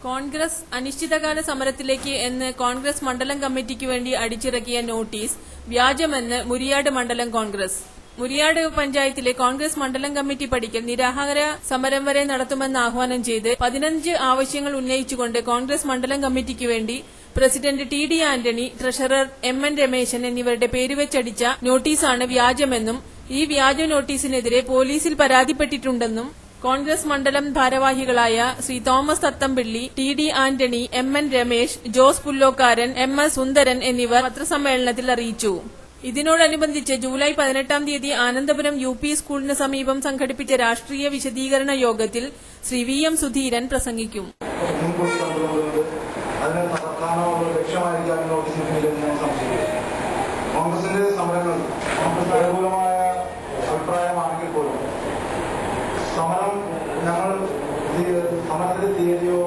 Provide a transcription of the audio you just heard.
കോൺഗ്രസ് അനിശ്ചിതകാല സമരത്തിലേക്ക് എന്ന് കോൺഗ്രസ് മണ്ഡലം കമ്മിറ്റിക്ക് വേണ്ടി അടിച്ചിറക്കിയ നോട്ടീസ് വ്യാജമെന്ന് മുരിയാട് മണ്ഡലം കോൺഗ്രസ്. മുരിയാട് പഞ്ചായത്തിലെ കോൺഗ്രസ് മണ്ഡലം കമ്മിറ്റി പടിക്കൽ നിരാഹാര സമരം വരെ നടത്തുമെന്ന് ആഹ്വാനം ചെയ്ത് 15 ആവശ്യങ്ങൾ ഉന്നയിച്ചുകൊണ്ട് കോൺഗ്രസ് മണ്ഡലം കമ്മിറ്റിക്ക് വേണ്ടി പ്രസിഡന്റ് ടി.ഡി. ആന്റണി, ട്രഷറർ എം.എൻ. രമേശൻ എന്നിവരുടെ പേരുവെച്ചടിച്ച നോട്ടീസാണ് വ്യാജമെന്നും ഈ വ്യാജ നോട്ടീസിനെതിരെ പോലീസിൽ പരാതിപ്പെട്ടിട്ടുണ്ടെന്നും കോൺഗ്രസ് മണ്ഡലം ഭാരവാഹികളായ ശ്രീ തോമസ് തത്തമ്പിള്ളി, ടി.ഡി. ആന്റണി, എം.എൻ. രമേശ്, ജോസ് പുല്ലോക്കാരൻ, എം.എസ്. സുന്ദരൻ എന്നിവർ പത്രസമ്മേളനത്തിൽ അറിയിച്ചു. ഇതിനോടനുബന്ധിച്ച് ജൂലൈ 18-ാം തീയതി ആനന്ദപുരം യു.പി. സ്കൂളിന് സമീപം സംഘടിപ്പിച്ച രാഷ്ട്രീയ വിശദീകരണ യോഗത്തിൽ ശ്രീ വി.എം. സുധീരൻ പ്രസംഗിക്കും. കോൺഗ്രസിന്റെ സമരങ്ങൾ കോൺഗ്രസ് അനുകൂലമായ അഭിപ്രായമാണെങ്കിൽ പോലും സമരത്തിന്റെ തീയതിയോ